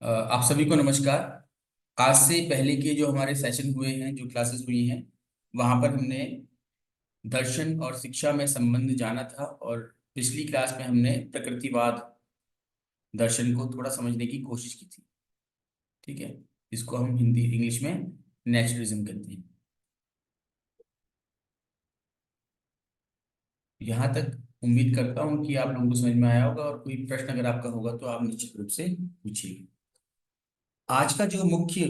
आप सभी को नमस्कार। आज से पहले के जो हमारे सेशन हुए हैं, जो क्लासेस हुई हैं, वहां पर हमने दर्शन और शिक्षा में संबंध जाना था। और पिछली क्लास में हमने प्रकृतिवाद दर्शन को थोड़ा समझने की कोशिश की थी। ठीक है, इसको हम हिंदी इंग्लिश में नेचुरलिज्म कहते हैं। यहाँ तक उम्मीद करता हूँ कि आप लोगों को समझ में आया होगा, और कोई प्रश्न अगर आपका होगा तो आप निश्चित रूप से पूछिए। आज का जो मुख्य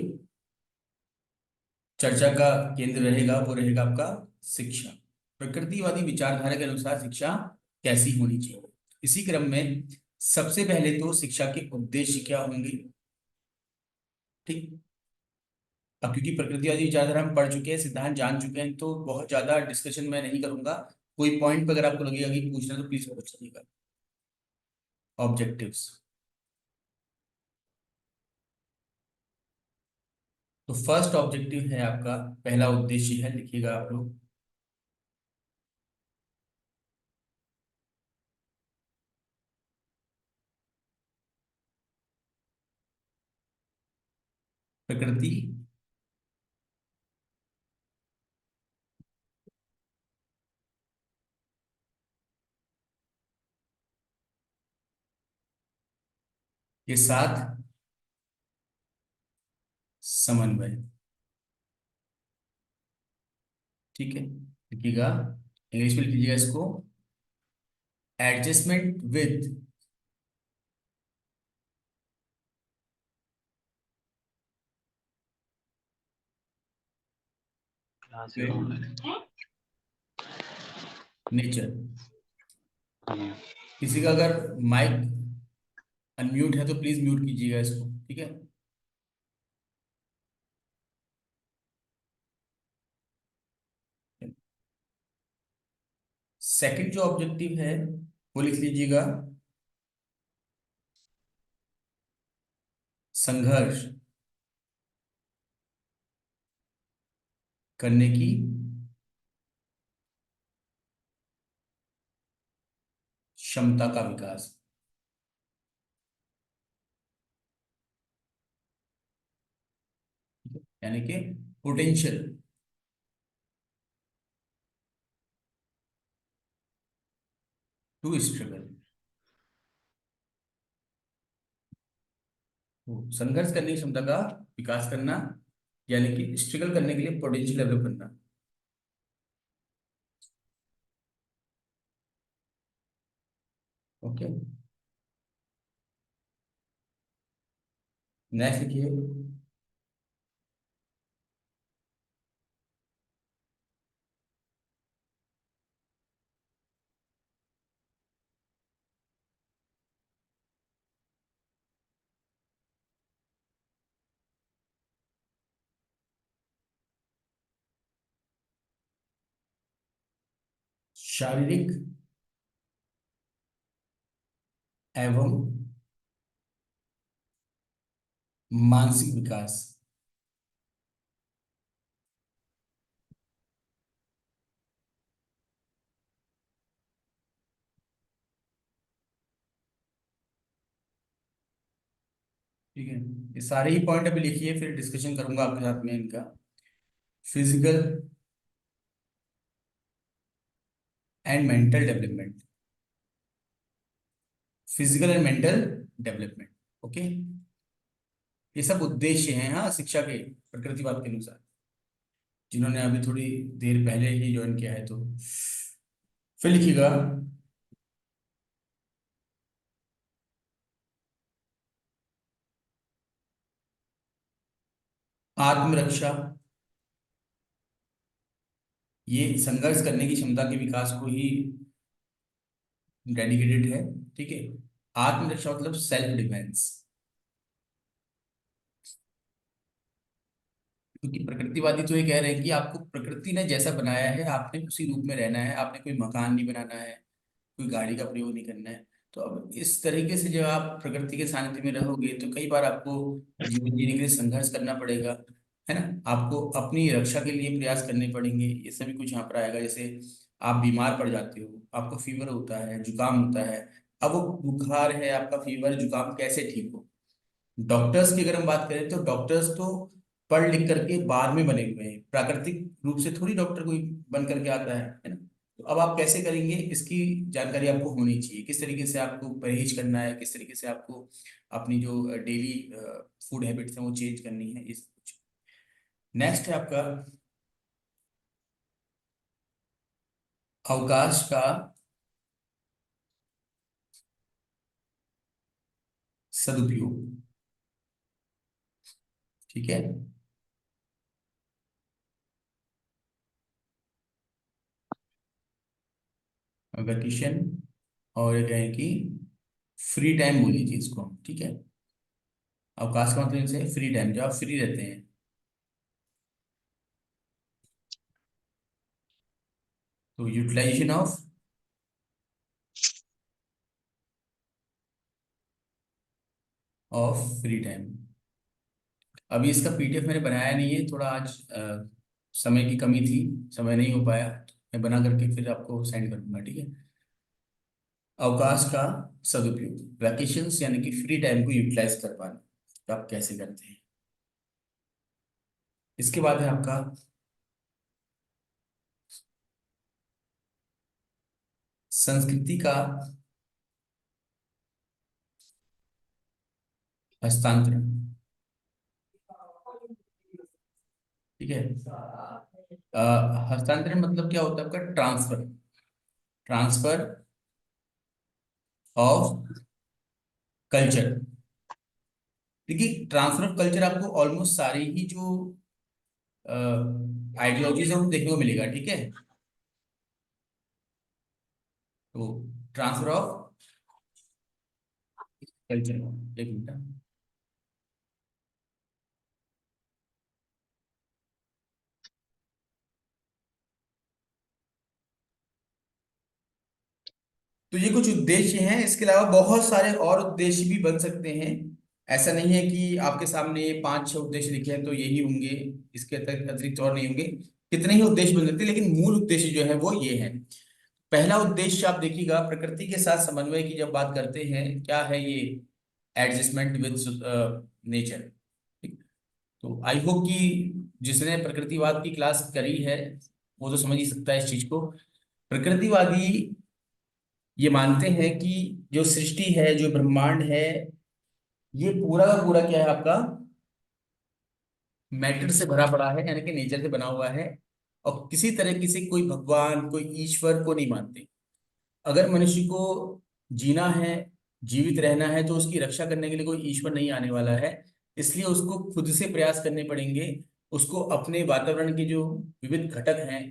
चर्चा का केंद्र रहेगा वो रहेगा आपका शिक्षा। प्रकृतिवादी विचारधारा के अनुसार शिक्षा कैसी होनी चाहिए। इसी क्रम में सबसे पहले तो शिक्षा के उद्देश्य क्या होंगे। ठीक। अब क्योंकि प्रकृतिवादी विचारधारा हम पढ़ चुके हैं, सिद्धांत जान चुके हैं, तो बहुत ज्यादा डिस्कशन मैं नहीं करूंगा। कोई पॉइंट पर अगर आपको लगेगा कि पूछना तो प्लीज पूछिएगा। ऑब्जेक्टिव्स। तो फर्स्ट ऑब्जेक्टिव है आपका, पहला उद्देश्य है, लिखिएगा आप लोग। प्रकृति के साथ समन्वय। ठीक है, लिखिएगा। इंग्लिश में लिखिएगा इसको, एडजस्टमेंट विद नेचर। किसी का अगर माइक अनम्यूट है तो प्लीज म्यूट कीजिएगा इसको। ठीक है। सेकंड जो ऑब्जेक्टिव है वो लिख लीजिएगा, संघर्ष करने की क्षमता का विकास। यानी कि पोटेंशियल टू स्ट्रगल। संघर्ष करने की क्षमता का विकास करना, यानी कि स्ट्रगल करने के लिए पोटेंशियल डेवलप करना। ओके, नेक्स्ट लिखिए। शारीरिक एवं मानसिक विकास। ठीक है, ये सारे ही पॉइंट अभी लिखिए, फिर डिस्कशन करूंगा आपके साथ में इनका। Physical and mental development. Physical and mental development. Okay, ये सब उद्देश्य हैं हाँ शिक्षा के, प्रकृतिवाद के अनुसार, जिन्होंने अभी थोड़ी देर पहले ही ज्वाइन किया है। तो फिर लिखिएगा, आत्मरक्षा। ये संघर्ष करने की क्षमता के विकास को ही डेडिकेटेड है। ठीक है, आत्मरक्षा मतलब सेल्फ डिफेंस। क्योंकि प्रकृतिवादी तो ये कह रहे हैं कि आपको प्रकृति ने जैसा बनाया है आपने उसी रूप में रहना है, आपने कोई मकान नहीं बनाना है, कोई गाड़ी का प्रयोग नहीं करना है। तो अब इस तरीके से जब आप प्रकृति के सानिध्य में रहोगे तो कई बार आपको जीवन जीने के लिए संघर्ष करना पड़ेगा, है ना। आपको अपनी रक्षा के लिए प्रयास करने पड़ेंगे, ये सभी कुछ यहाँ पर आएगा। जैसे आप बीमार पड़ जाते हो, आपको फीवर होता है, जुकाम होता है। अब वो बुखार है, आपका फीवर जुकाम कैसे ठीक हो। डॉक्टर्स की अगर हम बात करें तो डॉक्टर्स तो पढ़ लिख करके बाद में बने हुए हैं, प्राकृतिक रूप से थोड़ी डॉक्टर कोई बन करके आता है ना। तो अब आप कैसे करेंगे, इसकी जानकारी आपको होनी चाहिए, किस तरीके से आपको परहेज करना है, किस तरीके से आपको अपनी जो डेली फूड हैबिट्स हैं वो चेंज करनी है, ये सब कुछ। नेक्स्ट है आपका अवकाश का सदुपयोग। ठीक है। वेकेशन, और ये कहें कि फ्री टाइम बोल लीजिए इसको, ठीक है। अवकाश का मतलब इनसे फ्री टाइम, जब आप फ्री रहते हैं। तो यूटिलाइजेशन ऑफ फ्री टाइम। अभी इसका पीडीएफ मैंने बनाया नहीं है, थोड़ा आज समय की कमी थी, समय नहीं हो पाया, मैं बना करके फिर आपको सेंड कर दूंगा, ठीक है। अवकाश का सदुपयोग, वैकेशंस यानी कि फ्री टाइम को यूटिलाइज कर पाना, तो आप कैसे करते हैं। इसके बाद है आपका संस्कृति का हस्तांतरण। ठीक है। हस्तांतरण मतलब क्या होता है आपका, ट्रांसफर, ट्रांसफर ऑफ कल्चर। देखिए ट्रांसफर ऑफ कल्चर आपको ऑलमोस्ट सारी ही जो आइडियोलॉजीज है वो देखने को मिलेगा, ठीक है। तो ट्रांसफर ऑफ कल्चर, एक मिनट। तो ये कुछ उद्देश्य हैं, इसके अलावा बहुत सारे और उद्देश्य भी बन सकते हैं। ऐसा नहीं है कि आपके सामने 5-6 उद्देश्य लिखे हैं तो यही होंगे, इसके अतिरिक्त और नहीं होंगे। कितने ही उद्देश्य बन सकते हैं, लेकिन मूल उद्देश्य जो है वो ये है। पहला उद्देश्य आप देखिएगा, प्रकृति के साथ समन्वय की जब बात करते हैं, क्या है ये, एडजस्टमेंट विद नेचर। तो आई होप कि जिसने प्रकृतिवाद की क्लास करी है वो तो समझ ही सकता है इस चीज को। प्रकृतिवादी ये मानते हैं कि जो सृष्टि है, जो ब्रह्मांड है, ये पूरा का पूरा क्या है आपका, मैटर से भरा पड़ा है, यानी कि नेचर से बना हुआ है। और किसी तरह किसी कोई भगवान, कोई ईश्वर को नहीं मानते। अगर मनुष्य को जीना है, जीवित रहना है, तो उसकी रक्षा करने के लिए कोई ईश्वर नहीं आने वाला है। इसलिए उसको खुद से प्रयास करने पड़ेंगे। उसको अपने वातावरण के जो विविध घटक हैं,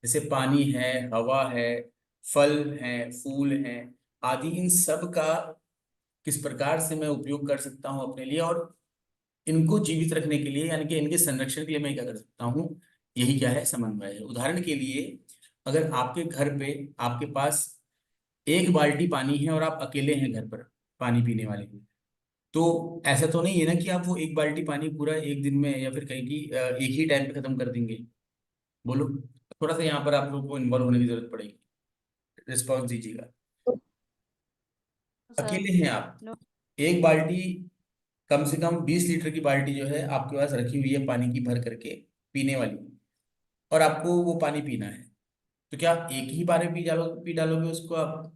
जैसे पानी है, हवा है, फल हैं, फूल हैं आदि, इन सब का किस प्रकार से मैं उपयोग कर सकता हूँ अपने लिए, और इनको जीवित रखने के लिए, यानी कि इनके संरक्षण के लिए मैं क्या कर सकता हूँ, यही क्या है, समन्वय है। उदाहरण के लिए, अगर आपके घर पे आपके पास एक बाल्टी पानी है और आप अकेले हैं घर पर पानी पीने वाले, तो ऐसा तो नहीं है ना कि आप वो एक बाल्टी पानी पूरा एक दिन में या फिर कहीं की एक ही टाइम पे खत्म कर देंगे। बोलो, थोड़ा सा यहाँ पर आप लोग को इन्वॉल्व होने की जरूरत पड़ेगी, रिस्पॉन्स दीजिएगा। सर। अकेले हैं आप, नो। एक बाल्टी, कम से कम 20 लीटर की बाल्टी जो है आपके पास रखी हुई है पानी की भर करके, पीने वाली, और आपको वो पानी पीना है। तो क्या आप एक ही बार में पी डालोगे उसको, आप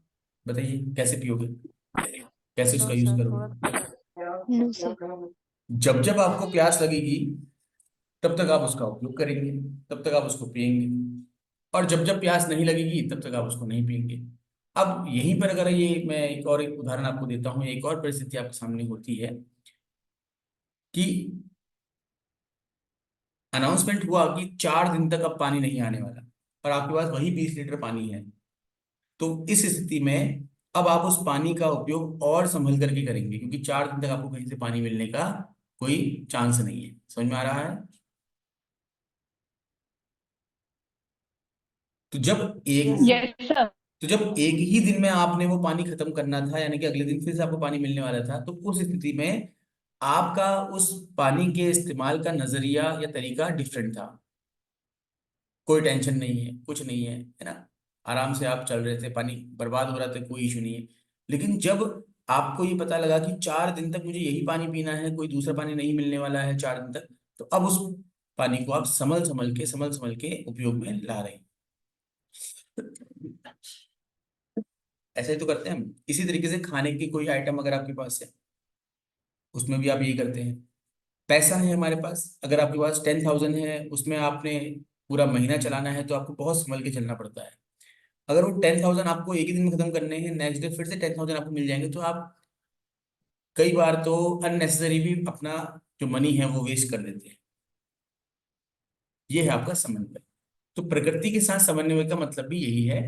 बताइए कैसे पियोगे, कैसे नो उसका यूज सर, थोड़ा करोगे। No sir. जब जब आपको प्यास लगेगी तब तक आप उसका उपयोग करेंगे, तब तक आप उसको पिएंगे, और जब जब प्यास नहीं लगेगी तब तक आप उसको नहीं पिएंगे। अब यहीं पर अगर ये मैं एक उदाहरण आपको देता हूँ, एक और परिस्थिति आपके सामने होती है कि अनाउंसमेंट हुआ कि 4 दिन तक अब पानी नहीं आने वाला, और आपके पास वही 20 लीटर पानी है। तो इस स्थिति में अब आप उस पानी का उपयोग और संभल करके करेंगे, क्योंकि 4 दिन तक आपको कहीं से पानी मिलने का कोई चांस नहीं है। समझ में आ रहा है। तो जब एक यस सर। Yes sir. तो जब एक ही दिन में आपने वो पानी खत्म करना था, यानी कि अगले दिन फिर से आपको पानी मिलने वाला था, तो उस स्थिति में आपका उस पानी के इस्तेमाल का नजरिया या तरीका डिफरेंट था। कोई टेंशन नहीं है, कुछ नहीं है, है ना, आराम से आप चल रहे थे, पानी बर्बाद हो रहा था, कोई इशू नहीं है। लेकिन जब आपको ये पता लगा कि 4 दिन तक मुझे यही पानी पीना है, कोई दूसरा पानी नहीं मिलने वाला है 4 दिन तक, तो अब उस पानी को आप संभल संभल के उपयोग में ला रहे हैं। ऐसे ही तो करते हैं हम। इसी तरीके से खाने की कोई आइटम अगर आपके पास है, उसमें भी आप यही करते हैं। पैसा है हमारे पास, अगर आपके पास 10,000 है, उसमें आपने पूरा महीना चलाना है तो आपको बहुत संभल के चलना पड़ता है। अगर वो 10,000 आपको एक ही दिन में खत्म करने हैं, नेक्स्ट डे फिर से 10,000 आपको मिल जाएंगे, तो आप कई बार तो अननेसेसरी भी अपना जो मनी है वो वेस्ट कर देते हैं। ये है आपका समन्वय। तो प्रकृति के साथ समन्वय का मतलब भी यही है,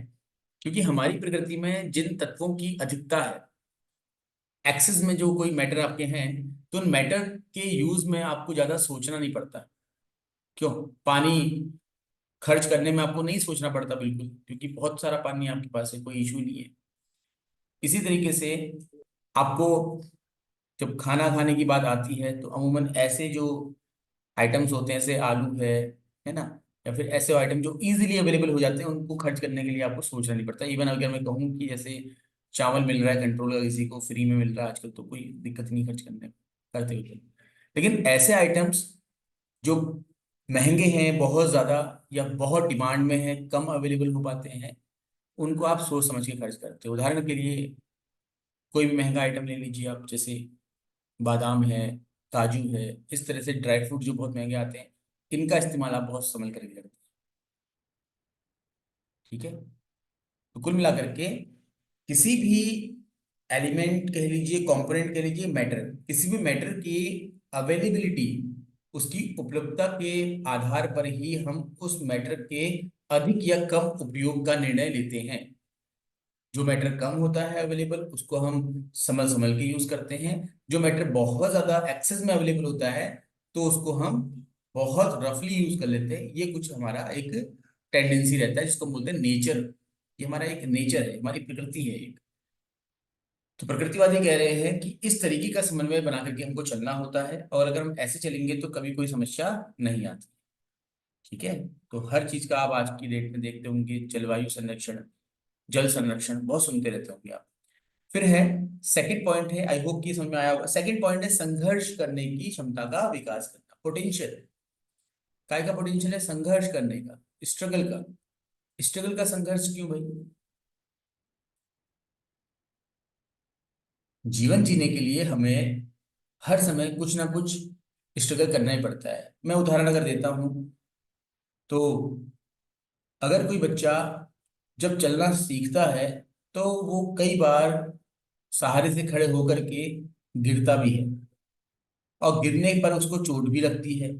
क्योंकि हमारी प्रकृति में जिन तत्वों की अधिकता है, एक्सेस में जो कोई मैटर आपके हैं, तो उन मैटर के यूज में आपको ज्यादा सोचना नहीं पड़ता। क्यों? पानी खर्च करने में आपको नहीं सोचना पड़ता बिल्कुल, क्योंकि बहुत सारा पानी आपके पास है, कोई इशू नहीं है। इसी तरीके से आपको जब खाना खाने की बात आती है, तो अमूमन ऐसे जो आइटम्स होते हैं, जैसे आलू है ना, या फिर ऐसे आइटम जो इजीली अवेलेबल हो जाते हैं, उनको खर्च करने के लिए आपको सोचना नहीं पड़ता। इवन अगर मैं कहूँ कि जैसे चावल मिल रहा है कंट्रोल का, किसी को फ्री में मिल रहा है आजकल, तो कोई दिक्कत नहीं खर्च करने में, करते हुए। लेकिन ऐसे आइटम्स जो महंगे हैं बहुत ज्यादा, या बहुत डिमांड में है, कम अवेलेबल हो पाते हैं, उनको आप सोच समझ के खर्च करते हो। उदाहरण के लिए कोई भी महंगा आइटम ले लीजिए आप, जैसे बादाम है, काजू है, इस तरह से ड्राई फ्रूट जो बहुत महंगे आते हैं, इनका इस्तेमाल आप बहुत संभल करके करते हैं। ठीक है? तो कुल मिलाकर के किसी भी एलिमेंट कह लीजिए, कंपोनेंट कह लीजिए, मैटर, किसी भी मैटर की अवेलेबिलिटी, उसकी उपलब्धता के आधार पर ही हम उस मैटर के अधिक या कम उपयोग का निर्णय लेते हैं। जो मैटर कम होता है अवेलेबल, उसको हम संभल संभल के यूज करते हैं। जो मैटर बहुत ज्यादा एक्सेस में अवेलेबल होता है, तो उसको हम बहुत रफली यूज कर लेते हैं। ये कुछ हमारा एक टेंडेंसी रहता है, जिसको हम बोलते हैं नेचर। ये हमारा एक नेचर है, हमारी प्रकृति है एक। तो प्रकृतिवादी कह रहे हैं कि इस तरीके का समन्वय बना करके हमको चलना होता है, और अगर हम ऐसे चलेंगे तो कभी कोई समस्या नहीं आती। ठीक है? तो हर चीज का आप आज की डेट में देखते होंगे, जलवायु संरक्षण, जल संरक्षण बहुत सुनते रहते होंगे आप। फिर है सेकंड पॉइंट है, आई होप कि समझ में आया होगा। सेकंड पॉइंट है संघर्ष करने की क्षमता का विकास करना, पोटेंशियल। काय का पोटेंशियल है? संघर्ष करने का, स्ट्रगल का। स्ट्रगल का संघर्ष क्यों भाई? जीवन जीने के लिए हमें हर समय कुछ ना कुछ स्ट्रगल करना ही पड़ता है। मैं उदाहरण अगर देता हूं, तो अगर कोई बच्चा जब चलना सीखता है, तो वो कई बार सहारे से खड़े होकर के गिरता भी है, और गिरने पर उसको चोट भी लगती है।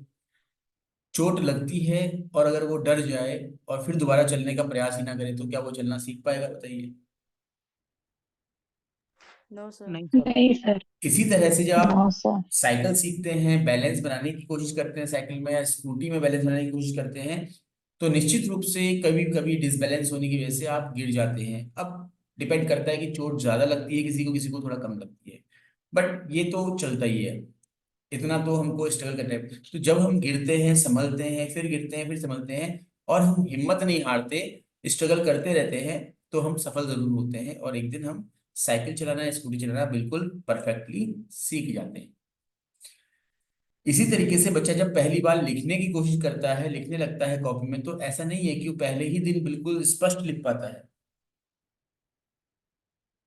चोट लगती है, और अगर वो डर जाए और फिर दोबारा चलने का प्रयास ही ना करे, तो क्या वो चलना सीख पाएगा? बताइए। No sir. नहीं सर। नहीं सर। इसी तरह से जब नो आप सर। साइकिल सीखते हैं, बैलेंस बनाने की कोशिश करते हैं साइकिल में, या स्कूटी में बैलेंस बनाने की कोशिश करते हैं, तो निश्चित रूप से कभी कभी डिसबैलेंस होने की वजह से आप गिर जाते हैं। अब डिपेंड करता है कि चोट ज्यादा लगती है किसी को थोड़ा कम लगती है, बट ये तो चलता ही है। इतना तो हमको स्ट्रगल करना है। तो जब हम गिरते हैं, संभलते हैं, फिर गिरते हैं, फिर संभलते हैं, और हम हिम्मत नहीं हारते, स्ट्रगल करते रहते हैं, तो हम सफल जरूर होते हैं, और एक दिन हम साइकिल चलाना या स्कूटी चलाना बिल्कुल परफेक्टली सीख जाते हैं। इसी तरीके से बच्चा जब पहली बार लिखने की कोशिश करता है, लिखने लगता है कॉपी में, तो ऐसा नहीं है कि वो पहले ही दिन बिल्कुल स्पष्ट लिख पाता है।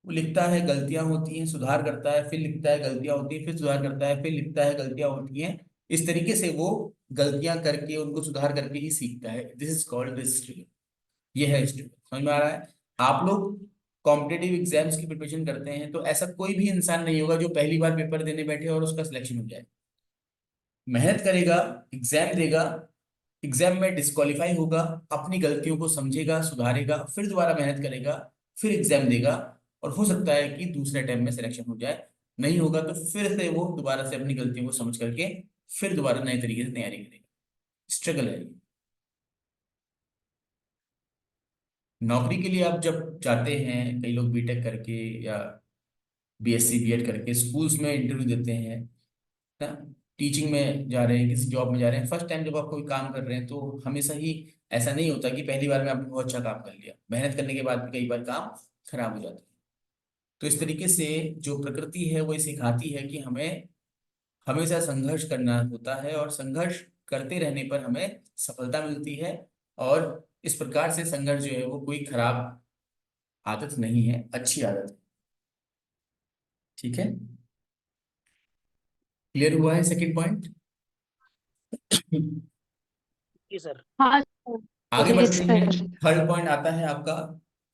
वो लिखता है, गलतियां होती हैं, सुधार करता है, फिर लिखता है, गलतियां होती हैं, फिर सुधार करता है, फिर लिखता है, गलतियां होती हैं। इस तरीके से वो गलतियां करके, उनको सुधार करके ही सीखता है। This is called struggle. ये है स्ट्रगल। समझ में आ रहा है? आप लोग कॉम्पिटेटिव एग्जाम्स की प्रिपरेशन करते हैं, तो ऐसा कोई भी इंसान नहीं होगा जो पहली बार पेपर देने बैठे और उसका सिलेक्शन हो जाए। मेहनत करेगा, एग्जाम देगा, एग्जाम में डिस्क्वालीफाई होगा, अपनी गलतियों को समझेगा, सुधारेगा, फिर दोबारा मेहनत करेगा, फिर एग्जाम देगा, और हो सकता है कि दूसरे टाइम में सिलेक्शन हो जाए। नहीं होगा तो फिर से वो दोबारा से अपनी गलतियों को समझ करके फिर दोबारा नए तरीके से तैयारी करेगा। स्ट्रगल है ये। नौकरी के लिए आप जब जाते हैं, कई लोग बीटेक करके या बीएससी बीएड करके स्कूल्स में इंटरव्यू देते हैं ना, टीचिंग में जा रहे हैं, किसी जॉब में जा रहे हैं, फर्स्ट टाइम जब आप कोई काम कर रहे हैं, तो हमेशा ही ऐसा नहीं होता कि पहली बार में आपने बहुत अच्छा काम कर लिया। मेहनत करने के बाद भी कई बार काम खराब हो जाता है। तो इस तरीके से जो प्रकृति है वो ये सिखाती है कि हमें हमेशा संघर्ष करना होता है और संघर्ष करते रहने पर हमें सफलता मिलती है। और इस प्रकार से संघर्ष जो है वो कोई खराब आदत नहीं है, अच्छी आदत है। ठीक है, क्लियर हुआ है सेकंड पॉइंट? जी सर। हाँ आगे जी बढ़ते हैं। सर। थर्ड पॉइंट आता है आपका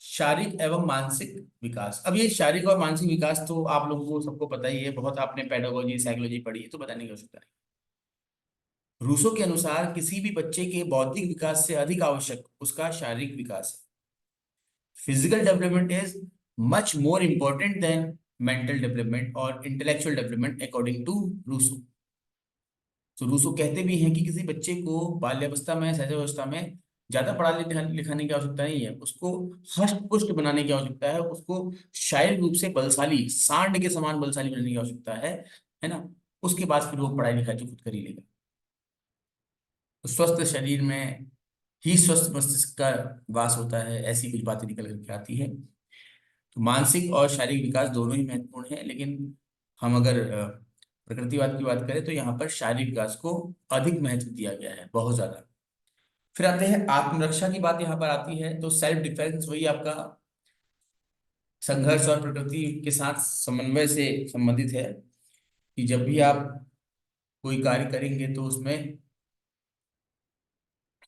शारीरिक एवं मानसिक विकास। अब ये शारीरिक और मानसिक विकास तो आप लोगों को सबको पता ही है, बहुत आपने पेडागोजी साइकोलॉजी पढ़ी है, तो बताने की आवश्यकता नहीं। रूसो के अनुसार किसी भी बच्चे के बौद्धिक विकास से अधिक आवश्यक उसका शारीरिक विकास है। Physical development is much more important than mental development और intellectual development according to Rousseau. तो रूसो कहते भी हैं कि किसी बच्चे को बाल्यावस्था में, शैशवावस्था में ज्यादा पढ़ा लिखाने की आवश्यकता नहीं है, उसको हष्ट पुष्ट बनाने की आवश्यकता है, उसको शारीरिक रूप से बलशाली, सांड के समान बलशाली बनाने की आवश्यकता है ना। उसके बाद फिर वो पढ़ाई लिखाई तो खुद कर ही लेगा। तो स्वस्थ शरीर में ही स्वस्थ मस्तिष्क का वास होता है, ऐसी कुछ बातें निकल करके आती है। तो मानसिक और शारीरिक विकास दोनों ही महत्वपूर्ण है, लेकिन हम अगर प्रकृतिवाद की बात करें तो यहाँ पर शारीरिक विकास को अधिक महत्व दिया गया है, बहुत ज्यादा। फिर आते हैं आत्मरक्षा की बात यहाँ पर आती है। तो सेल्फ डिफेंस वही आपका संघर्ष और प्रकृति के साथ समन्वय से संबंधित है कि जब भी आप कोई कार्य करेंगे तो उसमें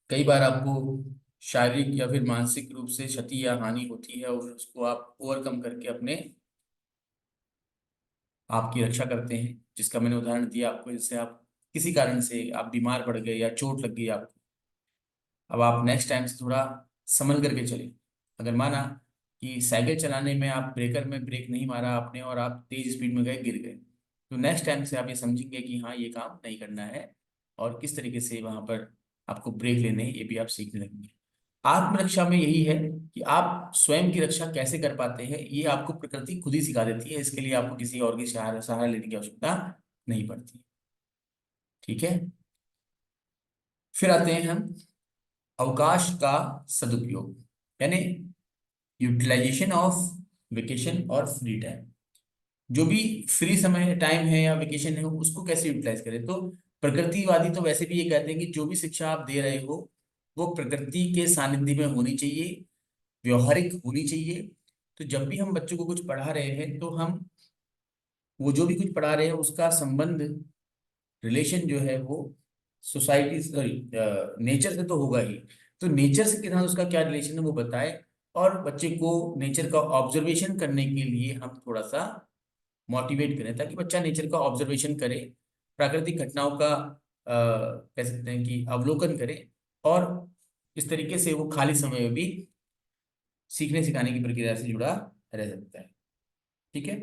कई बार आपको शारीरिक या फिर मानसिक रूप से क्षति या हानि होती है, और उसको आप ओवरकम करके अपने आपकी रक्षा करते हैं। जिसका मैंने उदाहरण दिया आपको, जैसे आप किसी कारण से आप बीमार पड़ गए या चोट लग गई आपको, अब आप नेक्स्ट टाइम से थोड़ा संभल करके चलें। अगर माना कि साइकिल चलाने में आप ब्रेकर में ब्रेक नहीं मारा आपने और आप तेज स्पीड में गए, गिर गए, तो नेक्स्ट टाइम से आप ये समझेंगे कि हाँ ये काम नहीं करना है, और किस तरीके से वहां पर आपको ब्रेक लेने हैं ये भी आप सीखने लगेंगे। आत्मरक्षा में यही है कि आप स्वयं की रक्षा कैसे कर पाते हैं, ये आपको प्रकृति खुद ही सिखा देती है। इसके लिए आपको किसी और की सहारा लेने की आवश्यकता नहीं पड़ती। ठीक है, फिर आते हैं हम अवकाश का सदुपयोग, यानी यूटिलाइजेशन ऑफ वेकेशन और फ्री टाइम। जो भी फ्री समय टाइम है या वेकेशन है उसको कैसे यूटिलाइज करें। तो प्रकृतिवादी तो वैसे भी ये कहते हैं कि जो भी शिक्षा आप दे रहे हो वो प्रकृति के सानिध्य में होनी चाहिए, व्यवहारिक होनी चाहिए। तो जब भी हम बच्चों को कुछ पढ़ा रहे हैं तो हम वो जो भी कुछ पढ़ा रहे हैं उसका संबंध, रिलेशन जो है वो सोसाइटी, सॉरी, नेचर से तो होगा ही। तो नेचर से के साथ उसका क्या रिलेशन है वो बताए, और बच्चे को नेचर का ऑब्जर्वेशन करने के लिए हम थोड़ा सा मोटिवेट करें, ताकि बच्चा नेचर का ऑब्जर्वेशन करे, प्राकृतिक घटनाओं का कह सकते हैं कि अवलोकन करे, और इस तरीके से वो खाली समय में भी सीखने सिखाने की प्रक्रिया से जुड़ा रह सकता है। ठीक है,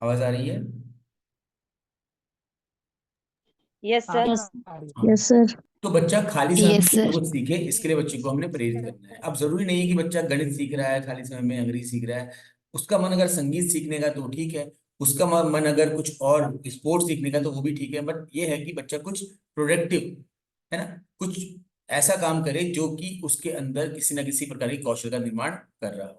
आवाज आ रही है? Yes sir. यस हाँ। Yes sir. तो बच्चा खाली समय यस में सर। कुछ सीखे, इसके लिए बच्चे को हमने प्रेरित करना है। अब जरूरी नहीं है कि बच्चा गणित सीख रहा है खाली समय में, अंग्रेजी सीख रहा है, उसका मन अगर संगीत सीखने का तो ठीक है, उसका मन अगर कुछ और स्पोर्ट्स सीखने का तो वो भी ठीक है। बट ये है कि बच्चा कुछ प्रोडक्टिव, है ना, कुछ ऐसा काम करे जो कि उसके अंदर किसी ना किसी प्रकार की कौशल का निर्माण कर रहा हो।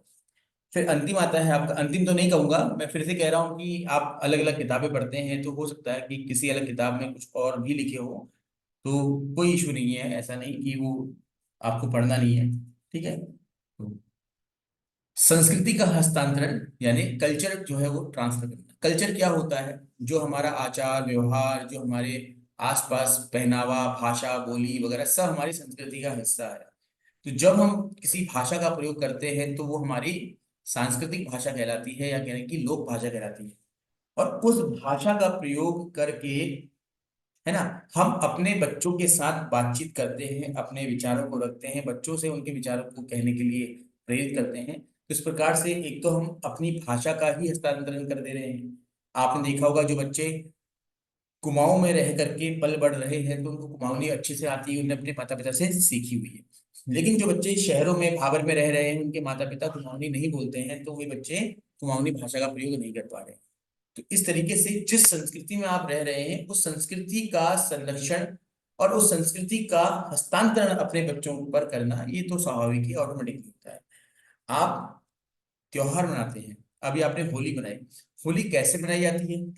फिर अंतिम आता है आपका, अंतिम तो नहीं कहूंगा, मैं फिर से कह रहा हूँ कि आप अलग अलग किताबें पढ़ते हैं तो हो सकता है कि किसी अलग किताब में कुछ और भी लिखे हो, तो कोई इशू नहीं है, ऐसा नहीं कि वो आपको पढ़ना नहीं है। ठीक है, तो संस्कृति का हस्तांतरण यानी कल्चर जो है वो ट्रांसफर करना। कल्चर क्या होता है? जो हमारा आचार व्यवहार, जो हमारे आसपास पहनावा, भाषा, बोली वगैरह सब हमारी संस्कृति का हिस्सा है। तो जब हम किसी भाषा का प्रयोग करते हैं तो वो हमारी सांस्कृतिक भाषा कहलाती है, या कहने की लोक भाषा कहलाती है। और उस भाषा का प्रयोग करके, है ना, हम अपने बच्चों के साथ बातचीत करते हैं, अपने विचारों को रखते हैं, बच्चों से उनके विचारों को कहने के लिए प्रेरित करते हैं। तो इस प्रकार से एक तो हम अपनी भाषा का ही हस्तांतरण कर दे रहे हैं। आपने देखा होगा जो बच्चे कुमाऊं में रह करके पल बढ़ रहे हैं तो उनको कुमाऊनी अच्छे से आती है, उन्हें अपने माता पिता से सीखी हुई है। लेकिन जो बच्चे शहरों में भाबर में रह रहे हैं, उनके माता पिता कुमाऊनी नहीं बोलते हैं, तो वे बच्चे कुमाऊनी भाषा का प्रयोग नहीं कर पा रहे हैं। तो इस तरीके से जिस संस्कृति में आप रह रहे हैं उस संस्कृति का संरक्षण और उस संस्कृति का हस्तांतरण अपने बच्चों पर करना, ये तो स्वाभाविक ही ऑटोमेटिक होता है। आप त्योहार मनाते हैं, अभी आपने होली बनाई, होली कैसे मनाई जाती है?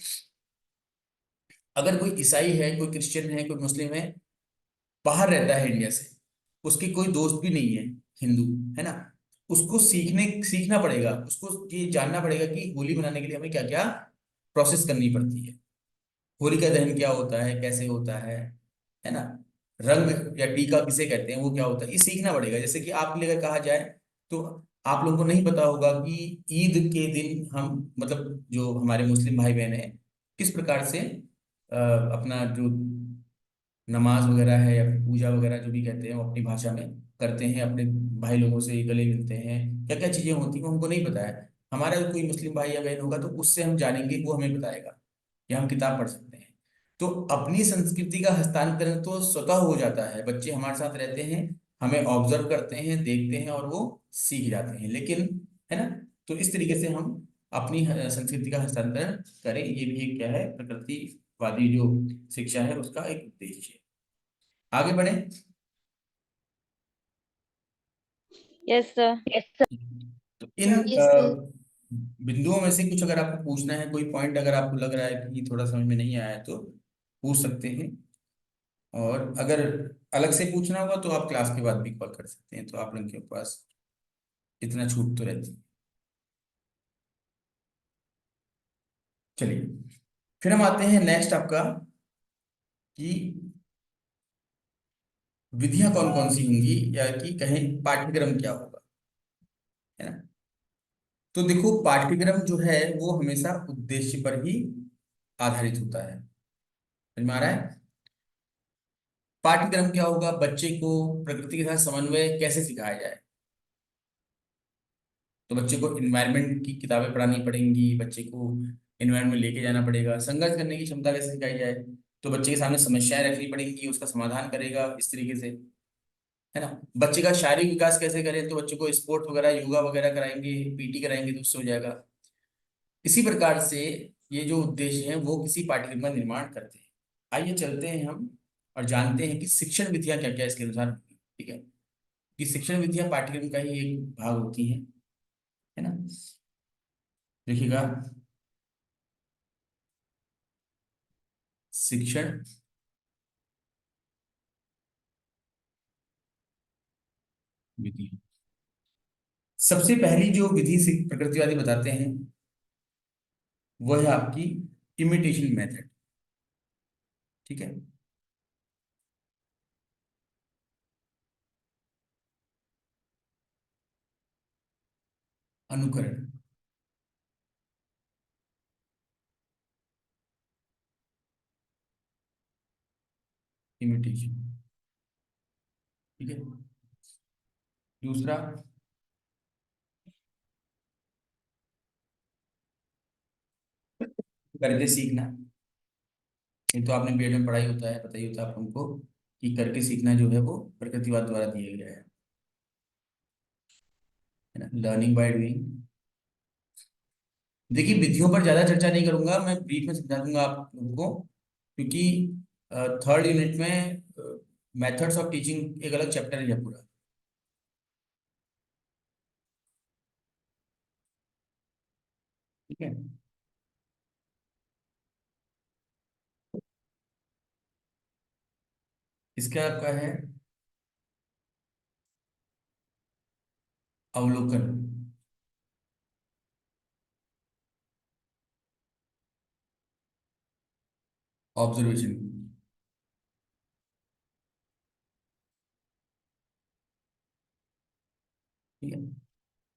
अगर कोई ईसाई है, कोई क्रिश्चियन है, कोई मुस्लिम है, बाहर रहता है इंडिया से, उसके कोई दोस्त भी नहीं है हिंदू, है ना, उसको सीखना पड़ेगा, उसको ये जानना पड़ेगा कि होली मनाने के लिए हमें क्या क्या प्रोसेस करनी पड़ती है, होली का दहन क्या होता है, कैसे होता है ना, रंग या टीका किसे कहते हैं, वो क्या होता है, ये सीखना पड़ेगा। जैसे कि आपके लिए अगर कहा जाए तो आप लोगों को नहीं पता होगा कि ईद के दिन हम, मतलब जो हमारे मुस्लिम भाई बहन हैं, किस प्रकार से अपना जो नमाज वगैरह है या फिर पूजा वगैरह जो भी कहते हैं वो अपनी भाषा में करते हैं, अपने भाई लोगों से गले मिलते हैं, क्या क्या चीजें होती हैं वो हमको नहीं पता है। हमारा कोई मुस्लिम भाई या बहन होगा तो उससे हम जानेंगे, वो हमें बताएगा, या हम किताब पढ़ सकते हैं। तो अपनी संस्कृति का हस्तांतरण तो स्वतः हो जाता है, बच्चे हमारे साथ रहते हैं, हमें ऑब्जर्व करते हैं, देखते हैं और वो सीख जाते हैं, लेकिन, है ना, तो इस तरीके से हम अपनी संस्कृति का हस्तांतरण करें, ये भी एक क्या है, प्रकृतिवादी जो शिक्षा है उसका एक उद्देश्य है। आगे बढ़े। Yes, sir. तो इन यस सर। बिंदुओं में से कुछ अगर आपको पूछना है, कोई पॉइंट अगर आपको लग रहा है कि थोड़ा समझ में नहीं आया है तो पूछ सकते हैं, और अगर अलग से पूछना होगा तो आप क्लास के बाद भी कॉल कर सकते हैं, तो आप लोगों के पास इतना छूट तो रहती है। चलिए, फिर हम आते हैं नेक्स्ट आपका, कि विधियां कौन कौन सी होंगी, या कि कहें पाठ्यक्रम क्या होगा, है ना। तो देखो, पाठ्यक्रम जो है वो हमेशा उद्देश्य पर ही आधारित होता है, समझ में आ रहा है। पाठ्यक्रम क्या होगा, बच्चे को प्रकृति के साथ समन्वय कैसे सिखाया जाए, तो बच्चे को इन्वायरमेंट की किताबें पढ़ानी पड़ेंगी, बच्चे को इन्वायरमेंट में लेके जाना पड़ेगा, संघर्ष करने की क्षमता कैसे सिखाई जाए, तो बच्चे के सामने समस्याएं रखनी पड़ेंगी, उसका समाधान करेगा इस तरीके से, है ना। बच्चे का शारीरिक विकास कैसे करें, तो बच्चे को स्पोर्ट वगैरह, योगा वगैरह कराएंगे, पीटी कराएंगे तो उससे हो जाएगा। इसी प्रकार से ये जो उद्देश्य है वो किसी पाठ्यक्रम का निर्माण करते हैं। आइए चलते हैं हम और जानते हैं कि शिक्षण विधियां क्या क्या इसके अनुसार होगी, ठीक है, कि शिक्षण विधियां पाठ्यक्रम का ही एक भाग होती हैं, है ना। देखिएगा, शिक्षण विधि, सबसे पहली जो विधि प्रकृतिवादी बताते हैं वो है आपकी इमिटेशन मेथड, ठीक है। अनुकरण, इमिटेशन, ठीक है। दूसरा, करके सीखना, ये तो आपने बीएड में पढ़ाई होता है, पता ही होता है आप हमको, कि करके सीखना जो है वो प्रकृतिवाद द्वारा दिया गया है ना, लर्निंग बाय डूइंग। देखिए, विधियों पर ज्यादा चर्चा नहीं करूंगा, मैं ब्रीफ में समझा दूंगा आप लोगों को, क्योंकि थर्ड यूनिट में मेथड्स ऑफ टीचिंग एक अलग चैप्टर है पूरा, ठीक है। इसका आपका है अवलोकन, ऑब्जर्वेशन, ठीक है।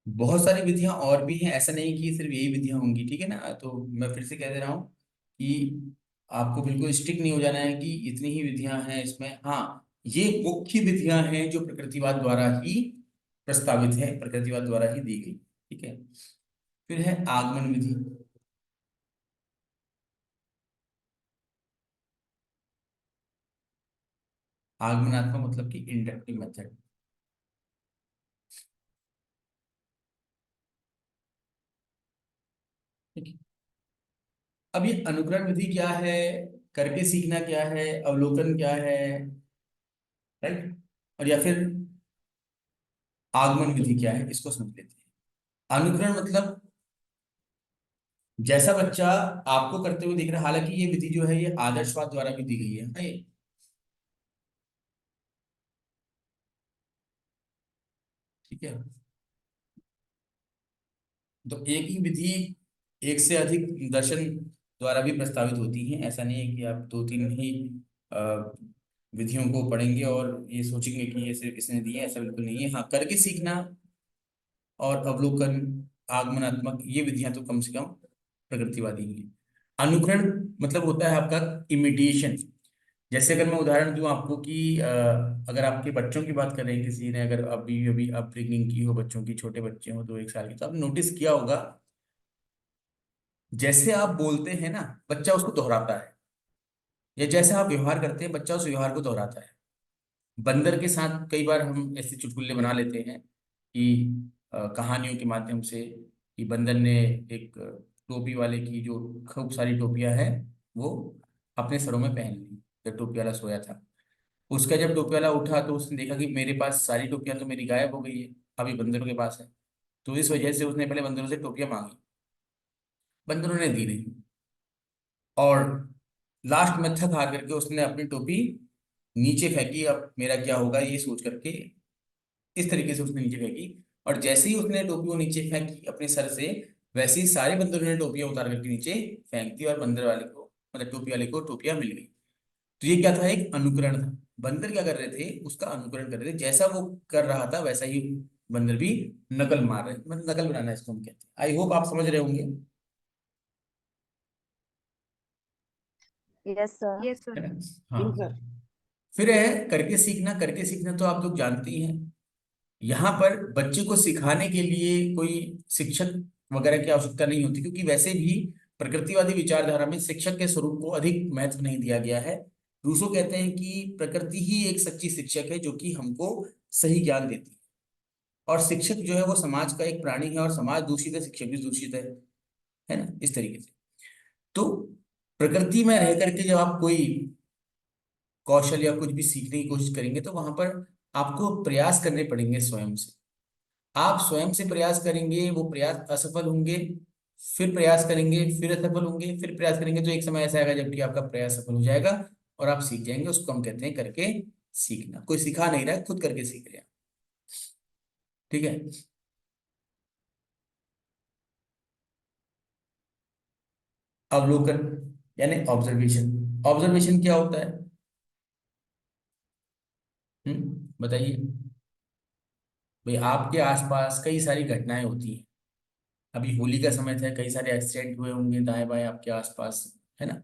बहुत सारी विधियां और भी हैं, ऐसा नहीं कि सिर्फ यही विधियां होंगी, ठीक है ना। तो मैं फिर से कह दे रहा हूँ कि आपको बिल्कुल स्टिक नहीं हो जाना है कि इतनी ही विधियां हैं इसमें, हाँ, ये मुख्य विधियां हैं जो प्रकृतिवाद द्वारा ही प्रस्तावित है, प्रकृतिवाद द्वारा ही दी गई, ठीक है। फिर है आगमन विधि, आगमनात्मक मतलब कि इंडक्टिव मेथड, ठीक है। अब ये अनुकरण विधि क्या है, करके सीखना क्या है, अवलोकन क्या है, राइट, और या फिर आगमन विधि क्या है, इसको समझ लेते हैं। अनुकरण मतलब जैसा बच्चा आपको करते हुए दिख रहा है, हालांकि ये विधि जो है ये आदर्शवाद द्वारा भी दी गई है, ठीक है। तो एक ही विधि एक से अधिक दर्शन द्वारा भी प्रस्तावित होती है। ऐसा नहीं है कि आप दो तीन ही अ, विधियों को पढ़ेंगे और ये सोचेंगे कि ये सिर्फ इसने दी है, ऐसा बिल्कुल नहीं है। हाँ, करके सीखना और अवलोकन, आगमनात्मक, ये विधियां तो कम से कम प्रकृतिवादी ही है। अनुकरण मतलब होता है आपका इमिटेशन। जैसे अगर मैं उदाहरण दूं आपको कि अगर आपके बच्चों की बात करें, किसी ने अगर अभी अभी अपब्रिंगिंग की हो बच्चों की, छोटे बच्चे हो 2-1 साल के, तो आपने नोटिस किया होगा जैसे आप बोलते हैं ना, बच्चा उसको दोहराता है, या जैसे आप व्यवहार करते हैं बच्चा उस व्यवहार को दोहराता है। बंदर के साथ कई बार हम ऐसे चुटकुले बना लेते हैं कि कहानियों के माध्यम से, कि बंदर ने एक टोपी वाले की जो खूब सारी टोपियां हैं वो अपने सरों में पहन ली जब टोपी वाला सोया था। उसका जब टोपी वाला उठा तो उसने देखा कि मेरे पास सारी टोपियां तो मेरी गायब हो गई है, अभी बंदरों के पास है। तो इस वजह से उसने पहले बंदरों से टोपियां मांगी, बंदरों ने दी नहीं, और लास्ट में थक हार करके उसने अपनी टोपी नीचे फेंकी। अब मेरा क्या होगा ये सोच करके इस तरीके से उसने नीचे फेंकी, और जैसे ही उसने टोपी को नीचे फेंकी अपने सर से, वैसे ही सारे बंदरों ने टोपियां उतार करके नीचे फेंक दी, और बंदर वाले को, मतलब टोपी वाले को टोपियां मिल गई। तो ये क्या था, एक अनुकरण था। बंदर क्या कर रहे थे, उसका अनुकरण कर रहे थे, जैसा वो कर रहा था वैसा ही बंदर भी नकल मार रहे, मतलब नकल बनाना इसको हम कहते हैं। आई होप आप समझ रहे होंगे, Yes, sir. Yes, sir. है ना। हाँ, फिर है करके सीखना। करके सीखना तो आप लोग जानते ही हैं। यहाँ पर बच्चे को सिखाने के लिए कोई शिक्षक वगैरह की आवश्यकता नहीं होती, क्योंकि वैसे भी प्रकृतिवादी विचारधारा में शिक्षक के स्वरूप को अधिक महत्व नहीं दिया गया है। रूसो कहते हैं कि प्रकृति ही एक सच्ची शिक्षक है जो कि हमको सही ज्ञान देती है, और शिक्षक जो है वो समाज का एक प्राणी है, और समाज दूषित है, शिक्षक भी दूषित है ना, इस तरीके से। तो प्रकृति में रह करके जब आप कोई कौशल या कुछ भी सीखने की कोशिश करेंगे, तो वहां पर आपको प्रयास करने पड़ेंगे स्वयं से। आप स्वयं से प्रयास करेंगे, वो प्रयास असफल होंगे, फिर प्रयास करेंगे, फिर असफल होंगे, फिर प्रयास करेंगे, तो एक समय ऐसा आएगा जबकि आपका प्रयास सफल हो जाएगा और आप सीख जाएंगे। उसको हम कहते हैं करके सीखना। कोई सिखा नहीं रहा है, खुद करके सीख रहे हैं, ठीक है। अवलोकन यानी ऑब्जर्वेशन। ऑब्जर्वेशन क्या होता है, बताइए। भाई आपके आसपास कई सारी घटनाएं होती हैं। अभी होली का समय था, कई सारे एक्सीडेंट हुए होंगे दाएं बाएं आपके आसपास, है ना।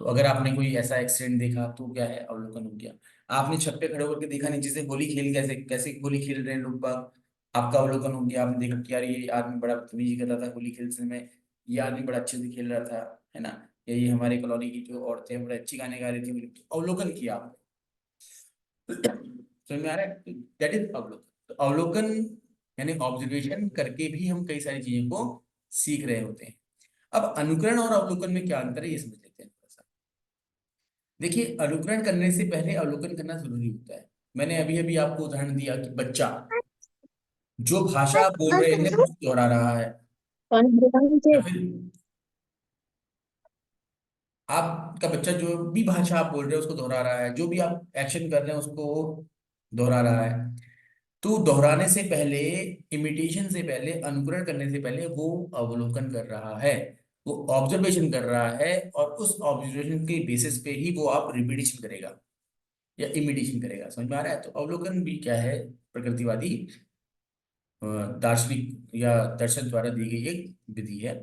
तो अगर आपने कोई ऐसा एक्सीडेंट देखा तो क्या है, अवलोकन हो गया। आपने छत पे खड़े होकर देखा नीचे से होली खेल, कैसे कैसे होली खेल रहे हैं लोग बाग, आपका अवलोकन हो गया। आपने देखा कि यार ये आदमी बड़ा बदतमीजी कर रहा था होली खेलते समय, ये आदमी बड़ा अच्छे से खेल रहा था, है ना। या ये हमारे कॉलोनी की जो औरतें बड़े अच्छी गाने गा रही थी होली, तो अवलोकन किया आपने। समझ में आ रहा है, दैट इज अवलोकन। तो अवलोकन यानी ऑब्जर्वेशन करके भी हम कई सारी चीजों को सीख रहे होते हैं। अब अनुकरण और अवलोकन में क्या अंतर है ये समझ लेते हैं थोड़ा सा। देखिए, अनुकरण करने से पहले अवलोकन करना जरूरी होता है। मैंने अभी अभी आपको उदाहरण दिया कि बच्चा जो भाषा आप बोल रहे हैं उसको दोहरा रहा है, या फिर आपका बच्चा जो भी भाषा आप बोल रहे हैं उसको दोहरा रहा है, जो भी आप एक्शन कर रहे हैं उसको दोहरा रहा है। तो दोहराने से पहले, इमिटेशन से पहले, अनुकरण करने से पहले वो अवलोकन कर रहा है, वो ऑब्जर्वेशन कर रहा है, और उस ऑब्जर्वेशन के बेसिस पे ही वो आप रिपीटेशन करेगा या इमिटेशन करेगा। समझ में आ रहा है। तो अवलोकन भी क्या है, प्रकृतिवादी दार्शनिक या दर्शन द्वारा दी गई एक विधि है।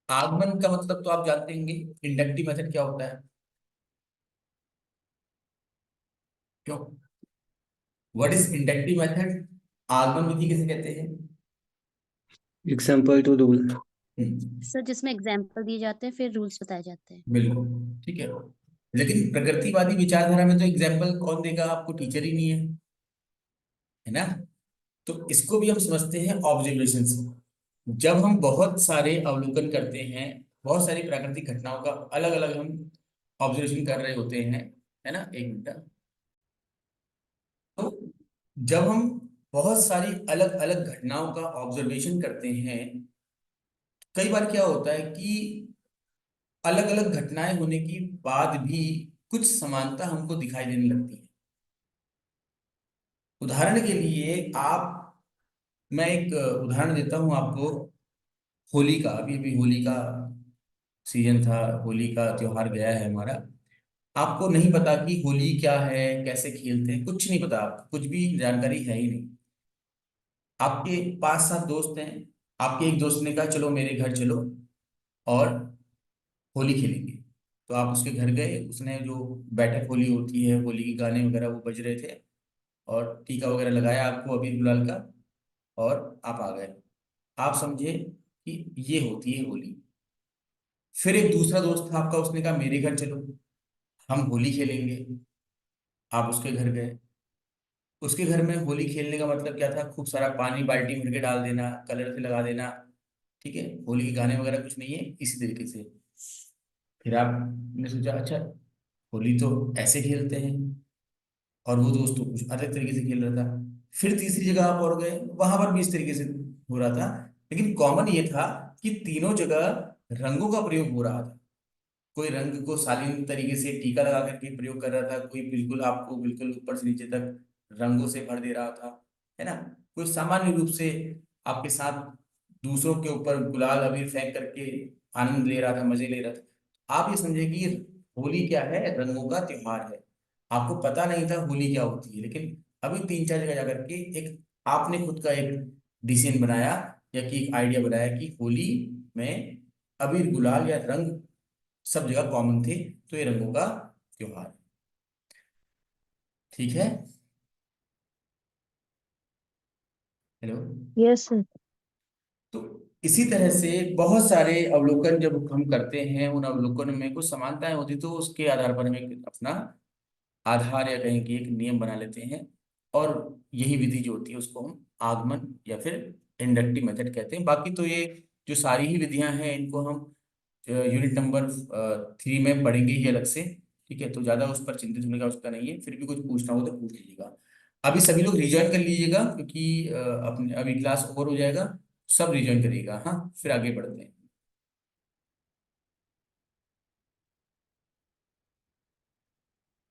आगमन का मतलब तो आप जानते होंगे, इंडक्टिव मेथड क्या होता है, क्यों, व्हाट इज इंडक्टिव मेथड, आगमन विधि किसे कहते हैं। Example to rule. सर जिसमें एग्जाम्पल दिए जाते हैं फिर रूल्स बताए जाते हैं। बिल्कुल, ठीक है। लेकिन प्रकृतिवादी विचारधारा में तो एग्जाम्पल कौन देगा आपको, टीचर ही नहीं है ना। तो इसको भी हम समझते हैं ऑब्जर्वेशन से। जब हम बहुत सारे अवलोकन करते हैं, बहुत सारी प्राकृतिक घटनाओं का अलग अलग हम ऑब्जर्वेशन कर रहे होते हैं, है ना। एक मिनट। तो जब हम बहुत सारी अलग अलग घटनाओं का ऑब्जर्वेशन करते हैं, कई बार क्या होता है कि अलग अलग घटनाएं होने के बाद भी कुछ समानता हमको दिखाई देने लगती है। उदाहरण के लिए मैं एक उदाहरण देता हूं आपको। होली का, अभी अभी होली का सीजन था, होली का त्योहार गया है हमारा। आपको नहीं पता कि होली क्या है, कैसे खेलते हैं, कुछ नहीं पता, आपको कुछ भी जानकारी है ही नहीं। आपके 5-7 दोस्त हैं, आपके एक दोस्त ने कहा चलो मेरे घर चलो और होली खेलेंगे। तो आप उसके घर गए, उसने जो बैठक होली होती है, होली के गाने वगैरह वो बज रहे थे, और टीका वगैरह लगाया आपको अबीर गुलाल का, और आप आ गए। आप समझे कि ये होती है होली। फिर एक दूसरा दोस्त था आपका, उसने कहा मेरे घर चलो, हम होली खेलेंगे। आप उसके घर गए। उसके घर में होली खेलने का मतलब क्या था? खूब सारा पानी बाल्टी भर के डाल देना, कलर से लगा देना, ठीक है। होली के गाने वगैरह कुछ नहीं है, इसी तरीके से। फिर आपने सोचा अच्छा, होली तो ऐसे खेलते हैं, और वो दोस्त तो कुछ अलग तरीके से खेल रहा था। फिर तीसरी जगह आप और गए, वहां पर भी इस तरीके से हो रहा था। लेकिन कॉमन ये था कि तीनों जगह रंगों का प्रयोग हो रहा था। कोई रंग को शालीन तरीके से टीका लगा करके प्रयोग कर रहा था, कोई बिल्कुल आपको बिल्कुल ऊपर से नीचे तक रंगों से भर दे रहा था, है ना। कोई सामान्य रूप से आपके साथ दूसरों के ऊपर गुलाल अबीर फेंक करके आनंद ले रहा था, मजे ले रहा था। आप ये समझे कि होली क्या है? रंगों का त्योहार है। आपको पता नहीं था होली क्या होती है, लेकिन अभी 3-4 जगह जाकर के एक आपने खुद का एक डिसीजन बनाया, या कि एक आइडिया बनाया कि होली में अबीर गुलाल या रंग सब जगह कॉमन थे, तो ये रंगों का त्योहार है। ठीक है। हेलो। Yes sir. तो इसी तरह से बहुत सारे अवलोकन जब हम करते हैं, उन अवलोकन में कुछ समानताएं होती, तो उसके आधार पर हम एक अपना आधार या कहें कि एक नियम बना लेते हैं। और यही विधि जो होती है उसको हम आगमन या फिर इंडक्टिव मेथड कहते हैं। बाकी तो ये जो सारी ही विधियां हैं, इनको हम यूनिट नंबर 3 में पढ़ेंगे ही अलग से। ठीक है, तो ज्यादा उस पर चिंतित होने का उसका नहीं है। फिर भी कुछ पूछना हो तो पूछ लीजिएगा। अभी सभी लोग रिज्वाइन कर लीजिएगा, क्योंकि अपने अभी क्लास ओवर हो जाएगा। सब रिज्वाइन करिएगा, हाँ, फिर आगे बढ़ते हैं।